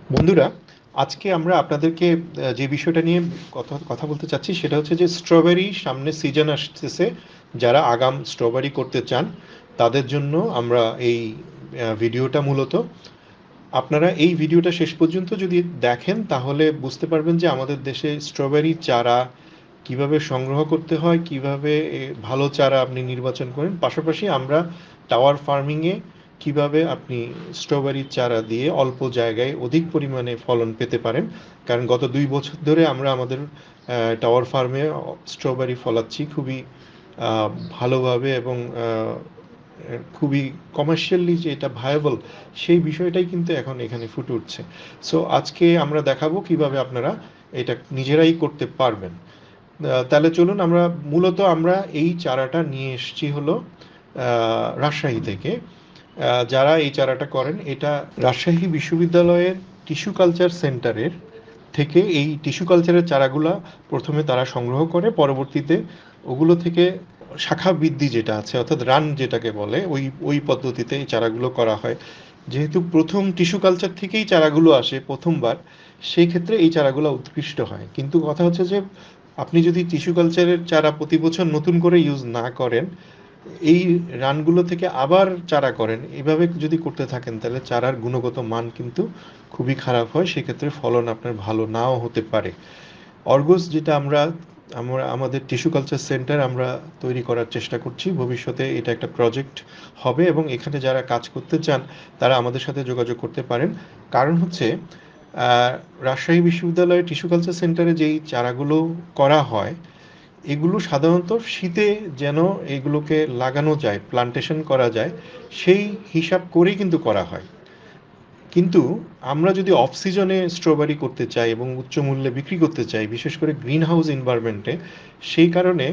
বন্ধুরা, আজকে আমরা আপনাদেরকে যে বিষয়টা নিয়ে কথা বলতে চাচ্ছি সেটা হচ্ছে যে স্ট্রবেরি সামনে সিজন আসতেছে। যারা আগাম স্ট্রবেরি করতে চান তাদের জন্য আমরা এই ভিডিওটা মূলত। আপনারা এই ভিডিওটা শেষ পর্যন্ত যদি দেখেন তাহলে বুঝতে পারবেন যে আমাদের দেশে স্ট্রবেরি চারা কিভাবে সংগ্রহ করতে হয়, কিভাবে ভালো চারা আপনি নির্বাচন করেন। পাশাপাশি আমরা টাওয়ার ফার্মিংয়ে কিভাবে আপনি স্ট্রবেরির চারা দিয়ে অল্প জায়গায় অধিক পরিমাণে ফলন পেতে পারেন। কারণ গত 2 বছর ধরে আমরা আমাদের টাওয়ার ফার্মে স্ট্রবেরি ফলাচ্ছি খুবই ভালোভাবে এবং খুবই কমার্শিয়ালি যে এটা ভায়াবল সেই বিষয়টাই কিন্তু এখন এখানে ফুটে উঠছে। সো আজকে আমরা দেখাবো কিভাবে আপনারা এটা নিজেরাই করতে পারবেন। তাহলে চলুন মূলত আমরা এই চারাটা নিয়ে এসেছি হলো রাজশাহী থেকে। যারা এই চারাটা করেন এটা রাজশাহী বিশ্ববিদ্যালয়ের টিস্যু কালচার সেন্টারের থেকে এই টিস্যু কালচারের চারাগুলা প্রথমে তারা সংগ্রহ করে, পরবর্তীতে ওগুলো থেকে শাখা বৃদ্ধি যেটা আছে অর্থাৎ রান যেটাকে বলে ওই ওই পদ্ধতিতে এই চারাগুলো করা হয়। যেহেতু প্রথম টিস্যু কালচার থেকেই চারাগুলো আসে প্রথমবার, সেই ক্ষেত্রে এই চারাগুলো উৎকৃষ্ট হয়। কিন্তু কথা হচ্ছে যে আপনি যদি টিস্যু কালচারের চারা প্রতি বছর নতুন করে ইউজ না করেন, এই রানগুলো থেকে আবার চারা করেন, এভাবে যদি করতে থাকেন তাহলে চারার গুণগত মান কিন্তু খুবই খারাপ হয়, সেক্ষেত্রে ফলন আপনার ভালো নাও হতে পারে। অর্গস যেটা আমরা আমরা আমাদের টিস্যু কালচার সেন্টার আমরা তৈরি করার চেষ্টা করছি, ভবিষ্যতে এটা একটা প্রজেক্ট হবে এবং এখানে যারা কাজ করতে চান তারা আমাদের সাথে যোগাযোগ করতে পারেন। কারণ হচ্ছে রাজশাহী বিশ্ববিদ্যালয়ের টিস্যু কালচার সেন্টারে যেই চারাগুলো করা হয় এগুলো সাধারণত শীতে যেন এগুলোকে লাগানো যায়, প্লান্টেশন করা যায়, সেই হিসাব করেই কিন্তু করা হয়। কিন্তু আমরা যদি অফ সিজনে স্ট্রবেরি করতে চাই এবং উচ্চ মূল্যে বিক্রি করতে চাই, বিশেষ করে গ্রিন হাউস এনভায়রনমেন্টে, সেই কারণে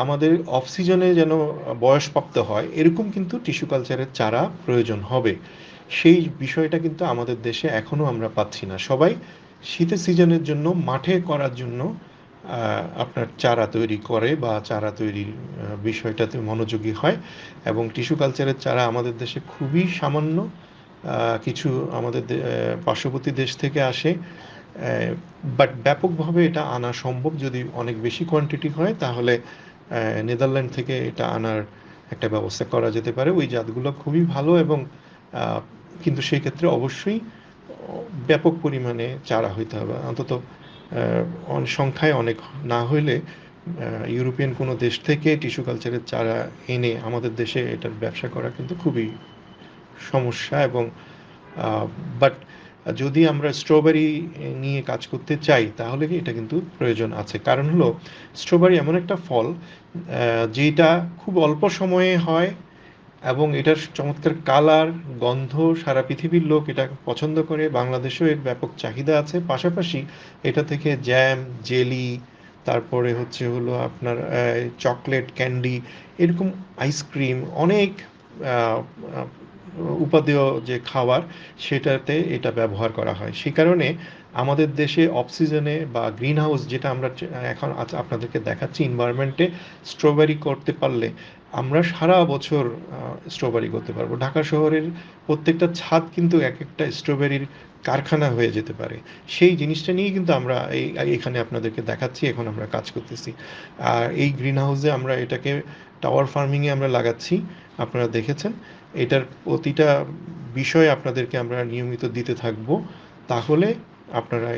আমাদের অফ সিজনে যেন বয়সপ্রাপ্ত হয় এরকম কিন্তু টিস্যু কালচারের চারা প্রয়োজন হবে। সেই বিষয়টা কিন্তু আমাদের দেশে এখনও আমরা পাচ্ছি না। সবাই শীতের সিজনের জন্য মাঠে করার জন্য আপনার চারা তৈরি করে বা চারা তৈরির বিষয়টাতে মনোযোগী হয়, এবং টিস্যু কালচারের চারা আমাদের দেশে খুবই সামান্য কিছু আমাদের পার্শ্ববর্তী দেশ থেকে আসে। বাট ব্যাপকভাবে এটা আনা সম্ভব যদি অনেক বেশি কোয়ান্টিটি হয়, তাহলে নেদারল্যান্ড থেকে এটা আনার একটা ব্যবস্থা করা যেতে পারে। ওই জাতগুলো খুবই ভালো এবং কিন্তু সেই ক্ষেত্রে অবশ্যই ব্যাপক পরিমাণে চারা হইতে হবে, অন্তত সংখ্যায় অনেক না হইলে ইউরোপিয়ান কোনো দেশ থেকে টিস্যু কালচারের চারা এনে আমাদের দেশে এটার ব্যবসা করা কিন্তু খুবই সমস্যা। এবং বাট যদি আমরা স্ট্রবেরি নিয়ে কাজ করতে চাই তাহলে কি এটা কিন্তু প্রয়োজন আছে। কারণ হলো স্ট্রবেরি এমন একটা ফল যেটা খুব অল্প সময়ে হয় এবং এটার চমৎকার কালার, গন্ধ, সারা পৃথিবীর লোক এটা পছন্দ করে। বাংলাদেশেও এর ব্যাপক চাহিদা আছে। পাশাপাশি এটা থেকে জ্যাম, জেলি, তারপরে হচ্ছে হলো আপনার চকলেট, ক্যান্ডি, এরকম আইসক্রিম, অনেক আহ, আহ, উপাদেয় যে খাবার সেটাতে এটা ব্যবহার করা হয়। সেই কারণে আমাদের দেশে অফ সিজনে বা গ্রিন হাউস যেটা আমরা এখন আপনাদেরকে দেখাচ্ছি এনভায়রনমেন্টে স্ট্রবেরি করতে পারলে আমরা সারা বছর স্ট্রবেরি করতে পারবো। ঢাকা শহরের প্রত্যেকটা ছাদ কিন্তু এক একটা স্ট্রবেরির কারখানা হয়ে যেতে পারে। সেই জিনিসটা নিয়েই কিন্তু আমরা এখানে আপনাদেরকে দেখাচ্ছি, এখন আমরা কাজ করতেছি। আর এই গ্রিন হাউসে আমরা এটাকে টাওয়ার ফার্মিংয়ে আমরা লাগাচ্ছি। আপনারা দেখেছেন এটার প্রতিটা বিষয় আপনাদেরকে আমরা নিয়মিত দিতে থাকবো। তাহলে আপনারা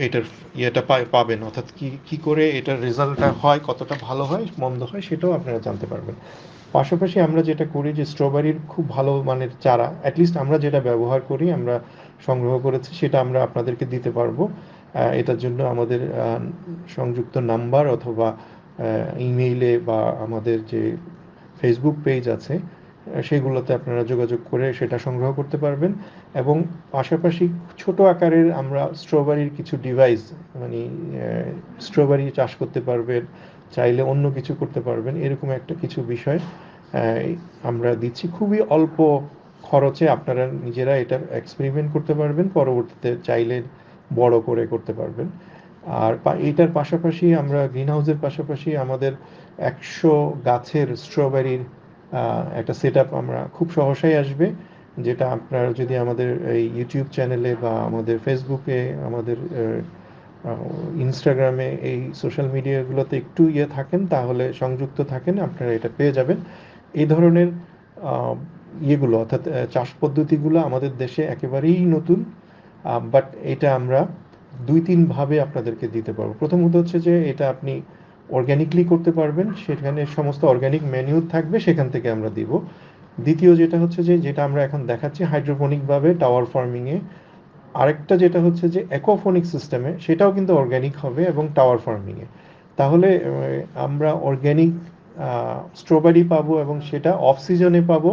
এটার পাবেন, অর্থাৎ কি কি করে এটার রেজাল্টটা হয়, কতটা ভালো হয় মন্দ হয় সেটাও আপনারা জানতে পারবেন। পাশাপাশি আমরা যেটা করি যে স্ট্রবেরির খুব ভালো মানের চারা, অ্যাটলিস্ট আমরা যেটা ব্যবহার করি, আমরা সংগ্রহ করেছি সেটা আমরা আপনাদেরকে দিতে পারবো। এটার জন্য আমাদের সংযুক্ত নাম্বার অথবা ইমেইলে বা আমাদের যে ফেসবুক পেজ আছে সেগুলোতে আপনারা যোগাযোগ করে সেটা সংগ্রহ করতে পারবেন। এবং পাশাপাশি ছোট আকারের আমরা স্ট্রবেরির কিছু ডিভাইস, মানে স্ট্রবেরি চাষ করতে পারবেন, চাইলে অন্য কিছু করতে পারবেন, এরকম একটা কিছু বিষয় আমরা দিচ্ছি খুবই অল্প খরচে। আপনারা নিজেরা এটার এক্সপেরিমেন্ট করতে পারবেন, পরবর্তীতে চাইলে বড় করে করতে পারবেন। আর এইটার পাশাপাশি আমরা গ্রিন হাউসের পাশাপাশি আমাদের 100 গাছের স্ট্রবেরির একটা সেট আপ আমরা খুব সহসাই আসবে। যেটা আপনারা যদি আমাদের এই ইউটিউব চ্যানেলে বা আমাদের ফেসবুকে, আমাদের ইনস্টাগ্রামে, এই সোশ্যাল মিডিয়াগুলোতে একটু থাকেন, তাহলে সংযুক্ত থাকেন, আপনারা এটা পেয়ে যাবেন। এই ধরনের আহ, ইয়েগুলো অর্থাৎ চাষ পদ্ধতিগুলো আমাদের দেশে একেবারেই নতুন, বাট এটা আমরা দুই তিন ভাবে আপনাদেরকে দিতে পারবো। প্রথমত হচ্ছে যে এটা আপনি অর্গ্যানিকলি করতে পারবেন, সেখানে সমস্ত অর্গ্যানিক মেনু থাকবে, সেখান থেকে আমরা দিব। দ্বিতীয় যেটা হচ্ছে যে, যেটা আমরা এখন দেখাচ্ছি হাইড্রোপনিকভাবে টাওয়ার ফার্মিংয়ে। আরেকটা যেটা হচ্ছে যে অ্যাকোফোনিক সিস্টেমে, সেটাও কিন্তু অর্গ্যানিক হবে এবং টাওয়ার ফার্মিংয়ে। তাহলে আমরা অর্গ্যানিক স্ট্রবেরি পাবো এবং সেটা অফ সিজনে পাবো,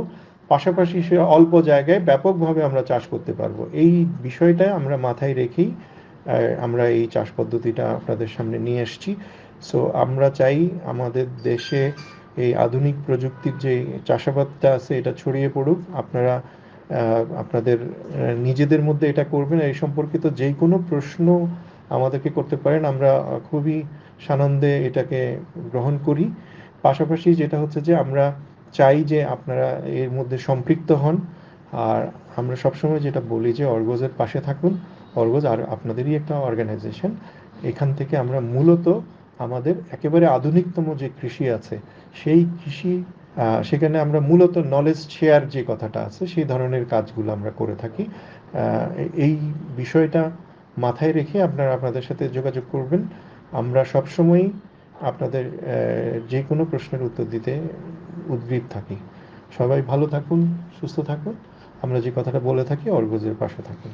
পাশাপাশি সে অল্প জায়গায় ব্যাপকভাবে আমরা চাষ করতে পারবো। এই বিষয়টা আমরা মাথায় রেখেই আমরা এই চাষ পদ্ধতিটা আপনাদের সামনে নিয়ে এসেছি। সো আমরা চাই আমাদের দেশে এই আধুনিক প্রযুক্তির যে চাষাবাদটা আছে এটা ছড়িয়ে পড়ুক। আপনারা আপনাদের নিজেদের মধ্যে এটা করবেন। এই সম্পর্কিত যেই কোনো প্রশ্ন আমাদেরকে করতে পারেন, আমরা খুবই সানন্দে এটাকে গ্রহণ করি। পাশাপাশি যেটা হচ্ছে যে আমরা চাই যে আপনারা এর মধ্যে সম্পৃক্ত হন। আর আমরা সবসময় যেটা বলি যে অর্গজের পাশে থাকুন। অর্গজ আর আপনাদেরই একটা অর্গানাইজেশন। এখান থেকে আমরা মূলত আমাদের একেবারে আধুনিকতম যে কৃষি আছে, সেই কৃষি সেখানে আমরা মূলত নলেজ শেয়ার যে কথাটা আছে, সেই ধরনের কাজগুলো আমরা করে থাকি। এই বিষয়টা মাথায় রেখে আপনারা আপনাদের সাথে যোগাযোগ করবেন। আমরা সবসময়ই আপনাদের যে কোনো প্রশ্নের উত্তর দিতে উদ্গ্রীব থাকি। সবাই ভালো থাকুন, সুস্থ থাকুন। আমরা যে কথাটা বলে থাকি, অর্গজের পাশে থাকুন।